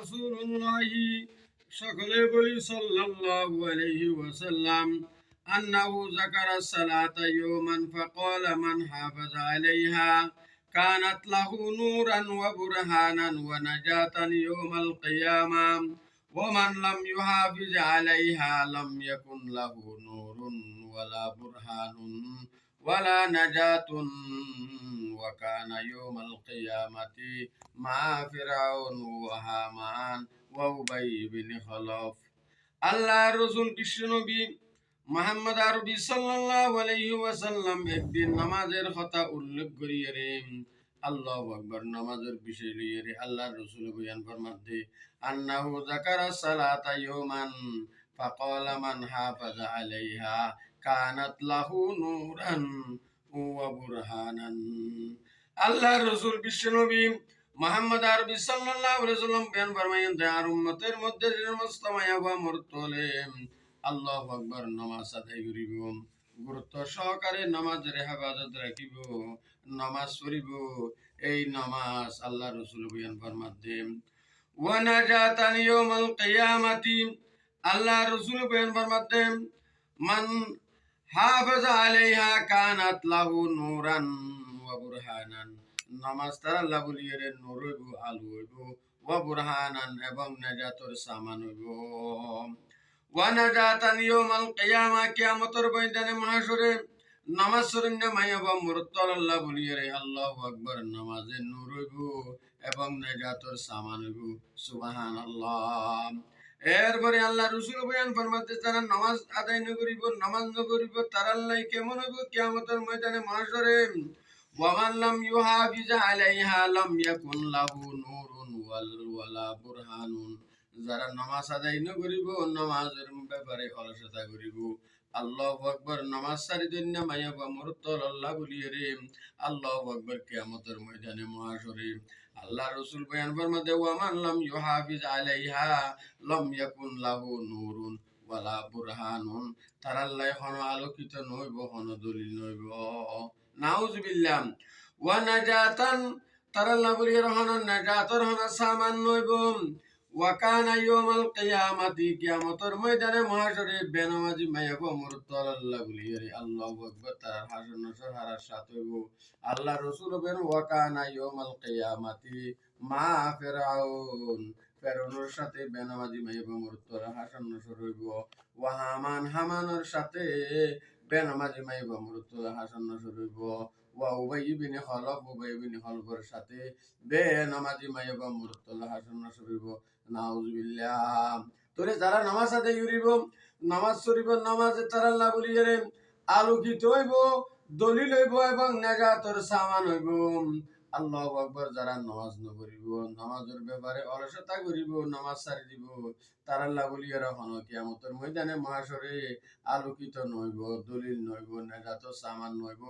রাসূলুল্লাহি সকলে বলি সাল্লাল্লাহু আলাইহি ওয়াসাল্লাম আন্নাহু যাকারা সালাতা ইয়াওমান ফাকালা মান হাফাযা আলাইহা কানাত লাহু নূরান ওয়া বুরহানান ওয়া নাজাতান ইয়াওমাল কিয়ামাহ ওয়া মান লাম ইউহাফিজ আলাইহা লাম ইয়াকুন লাহু নূরুন ওয়ালা বুরহানুন ওয়ালা নাজাতুন ওয়া কানা ইয়াওমাল কিয়ামাতি মা ফিরাউন ওয়া হামান ওয়া উবাই ইবনে খালাফ। আল্লাহর রাসূল বিশ্বনবী মুহাম্মদ আরবি সাল্লাল্লাহু আলাইহি ওয়াসাল্লাম একদিন নামাজের কথা উল্লেখ করিয়ে রে আল্লাহু আকবার নামাজের বিষয় লইয়ে রে আল্লাহর রাসূল বয়ান ফরমাতে আন্নাহু যাকারা সালাতা ইয়াওমান ফাকালা মান হাফাযা আলাইহা কানাত লাহু নূরান ওয়া বুরহানান। আল্লাহর রাসূল বিশ্বনবী মুহাম্মদ আরবি সাল্লাল্লাহু আলাইহি ওয়াসাল্লাম বয়ান ফরমায়েন যে আর উম্মতের মধ্যে যে সমস্ত মায়াবা মরতলে আল্লাহু আকবার নামাজ আদায় করিব, গুরুত্ব সহকারে নামাজের হেফাজত রাখিব, নামাজ পড়িব, এই নামাজ আল্লাহ রাসূল বয়ান ফরমাতে ওয়া নাজাতান ইয়াউমাল কিয়ামাতি। আল্লাহ রাসূল বয়ান ফরমাতে মান হাফাযা আলাইহা কানাত লাহু নূরান ওয়া বুরহানান। নামাজ তার আল্লাহ বলিয়ে রে নূর হইব, আলো হইব, ওয়া বুরহানান এবং নাজাতর সামান হইব। ওয়া নাজাতান ইয়াউমাল কিয়ামা কিয়ামতের ময়দানে মাহশরে নামাজ সরঞ্জা মাইয়াবা মুরতল আল্লাহ বলিয়ে রে আল্লাহু আকবার নামাজে নূর হইব এবং নাজাতর সামান হইব। সুবহানাল্লাহ। এরপরে আল্লাহ রাসূল বয়ান ফরমাতে যারা নামাজ আদায় না করিব, নামাজ না করিব তার আল্লাহ কেমন হইব কিয়ামতের ময়দানে মাহশরে ওয়া মান লাম ইউহাফিজ আলাইহা লাম ইয়াকুন লাহু নূরুন ওয়ালা বুরহানুন। যারা নামাজ আদায় না করিব, নামাজের ব্যাপারে অলসতা করিব, আল্লাহু আকবার নামাজ সারি দন্য মায়াবা মুরতল আল্লাহ বলিয়ে রে আল্লাহু আকবার কিয়ামতের ময়দানে মাহশরে আল্লাহ রাসূল বয়ান ফরমাতে ওয়া মান লাম ইউহাফিজ আলাইহা লাম ইয়াকুন লাহু নূরুন ওয়ালা বুরহানুন। তার আল্লাহ হন আলোকিত নইব, হন দলিল নইব। নাউজুবিল্লাহ। ওয়া নাজাতান তার আল্লাহ বলিয়ে হন নাজাতর হন সামান নইব। ওয়া কানা ইয়াউমাল কিয়ামাতি কিয়ামতের ময়দানে মাহশরে বেনামাজি মায়াবা মুরতল আল্লাহ বলিয়ে রে আল্লাহু আকবার তার হাসর নাসর হারার সাথ হইব। আল্লাহ রাসূল বেন ওয়া কানা ইয়াউমাল কিয়ামাতি মা ফিরাউন। ফেরাউনের সাথে বেনামাজি মাইয়াবা মুরতল হাসর নাসর হইব। ওয়া হামান হামানের সাথে বেনামাজি মাইয়াবা মুরতল হাসর নাসর হইব। ওয়া উবাই ইবনে খালাফ উবাই ইবনে খালাফের সাথে বেনামাজি মাইয়াবা মুরতল হাসর নাসর হইব। নাউজুবিল্লাহ। তোরে যারা নামাজ আদায় করিব, নামাজ পড়িব, নামাজে তার আল্লাহ বলিয়ে রে আলোকিত হইব, দলিল হইব এবং নাজাতর সামান হইব। আল্লাহু আকবার। যারা নামাজ না করিব, নামাজের ব্যাপারে অলসতা করিব, নামাজ ছাড়ি দিব, তার আল্লাহ বলিয়ে রাখুন কিয়ামতের ময়দানে মাহশরে আলোকিত নইব, দলিল নইব, নাজাতর সামান নইব।